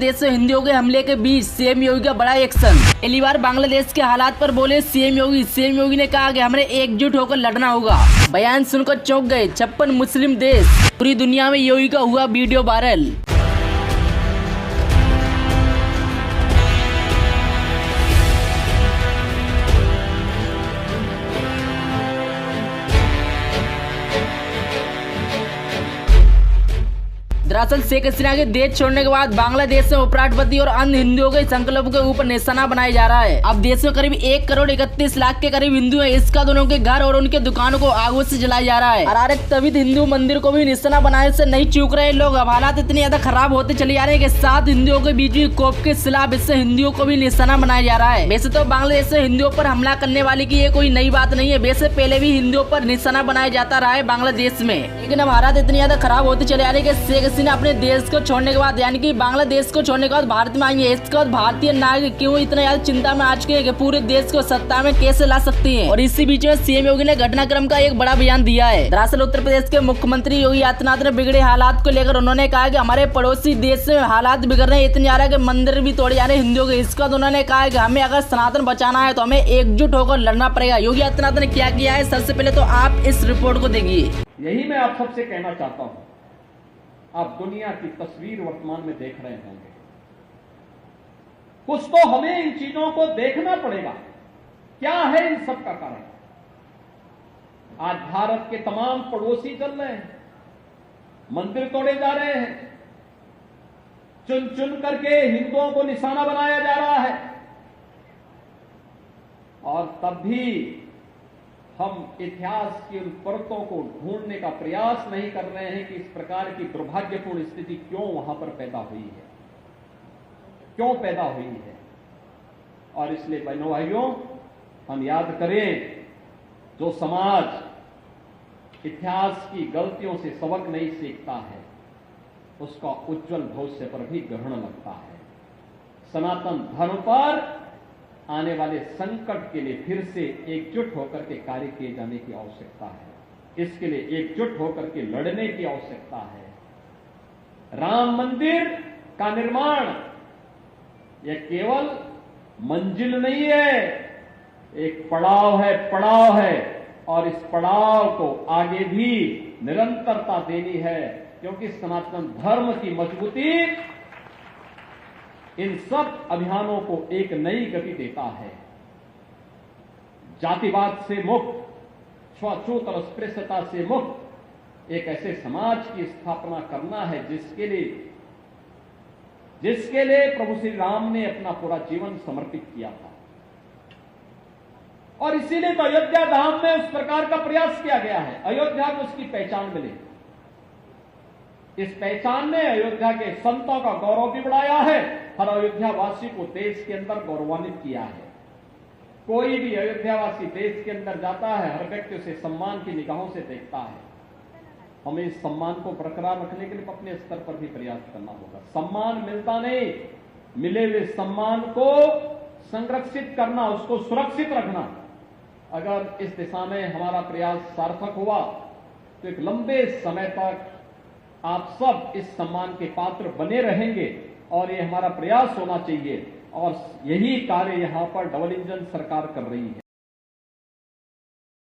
बांग्लादेश से हिंदुओं के हमले के बीच सीएम योगी का बड़ा एक्शन। पहली बार बांग्लादेश के हालात पर बोले सीएम योगी ने कहा कि हमें एकजुट होकर लड़ना होगा। बयान सुनकर चौंक गए 56 मुस्लिम देश। पूरी दुनिया में योगी का हुआ वीडियो वायरल। दरअसल शेख हसीना के देश छोड़ने के बाद बांग्लादेश में उपराष्ट्रपति और अन्य हिंदुओं के संकल्प के ऊपर निशाना बनाया जा रहा है। अब देश में करीब 1 करोड़ 31 लाख के करीब हिंदू हैं। इसका दोनों के घर और उनके दुकानों को आगों से जलाया जा रहा है। हरारे तविद हिंदू मंदिर को भी निशाना बनाने से नहीं चूक रहे लोग। अब हालात इतने ज्यादा खराब होते चले जा रहे हैं कि 7 हिंदुओं के बीच में कोप के खिलाफ इससे हिंदुओं को भी निशाना बनाया जा रहा है। वैसे तो बांग्लादेश से हिंदुओं पर हमला करने वाले की ये कोई नई बात नहीं है। वैसे पहले भी हिंदुओं पर निशाना बनाया जाता रहा है बांग्लादेश में, लेकिन अब हालात इतने ज्यादा खराब होते चले जा रहे हैं कि शेख हसीना अपने देश को छोड़ने के बाद यानी कि बांग्लादेश को छोड़ने के बाद भारत में आएंगे। इसके बाद भारतीय नागरिक क्यों इतना ज्यादा चिंता में आ चुके हैं कि पूरे देश को सत्ता में कैसे ला सकती हैं। और इसी बीच में सीएम योगी ने घटनाक्रम का एक बड़ा बयान दिया है। दरअसल उत्तर प्रदेश के मुख्यमंत्री योगी आदित्यनाथ ने बिगड़े हालात को लेकर उन्होंने कहा कि हमारे पड़ोसी देश में हालात बिगड़ रहे हैं, इतने ज्यादा कि मंदिर भी तोड़े जा रहे हैं हिंदुओं के। इसके बाद उन्होंने कहा कि हमें अगर सनातन बचाना है तो हमें एकजुट होकर लड़ना पड़ेगा। योगी आदित्यनाथ ने क्या किया है, सबसे पहले तो आप इस रिपोर्ट को देखिए। यही मैं आप सबसे कहना चाहता हूं। आप दुनिया की तस्वीर वर्तमान में देख रहे होंगे। कुछ तो हमें इन चीजों को देखना पड़ेगा। क्या है इन सब का कारण? आज भारत के तमाम पड़ोसी चल रहे हैं, मंदिर तोड़े जा रहे हैं, चुन चुन करके हिंदुओं को निशाना बनाया जा रहा है, और तब भी हम इतिहास की उन परतों को ढूंढने का प्रयास नहीं कर रहे हैं कि इस प्रकार की दुर्भाग्यपूर्ण स्थिति क्यों वहां पर पैदा हुई है, क्यों पैदा हुई है। और इसलिए बहनों भाइयों, हम याद करें, जो समाज इतिहास की गलतियों से सबक नहीं सीखता है उसका उज्जवल भविष्य पर भी ग्रहण लगता है। सनातन धर्म पर आने वाले संकट के लिए फिर से एकजुट होकर के कार्य किए जाने की आवश्यकता है। इसके लिए एकजुट होकर के लड़ने की आवश्यकता है। राम मंदिर का निर्माण यह केवल मंजिल नहीं है, एक पड़ाव है, और इस पड़ाव को आगे भी निरंतरता देनी है, क्योंकि सनातन धर्म की मजबूती इन सब अभियानों को एक नई गति देता है। जातिवाद से मुक्त, छुआछूत और अस्पृश्यता से मुक्त एक ऐसे समाज की स्थापना करना है जिसके लिए प्रभु श्री राम ने अपना पूरा जीवन समर्पित किया था। और इसीलिए तो अयोध्या धाम में उस प्रकार का प्रयास किया गया है। अयोध्या को उसकी पहचान मिले। इस पहचान ने अयोध्या के संतों का गौरव भी बढ़ाया है, हर अयोध्यावासी को देश के अंदर गौरवान्वित किया है। कोई भी अयोध्यावासी देश के अंदर जाता है, हर व्यक्ति उसे सम्मान की निगाहों से देखता है। हमें इस सम्मान को बरकरार रखने के लिए अपने स्तर पर भी प्रयास करना होगा। सम्मान मिलता नहीं, मिले हुए सम्मान को संरक्षित करना, उसको सुरक्षित रखना। अगर इस दिशा में हमारा प्रयास सार्थक हुआ तो एक लंबे समय तक आप सब इस सम्मान के पात्र बने रहेंगे, और ये हमारा प्रयास होना चाहिए। और यही कार्य यहां पर डबल इंजन सरकार कर रही है।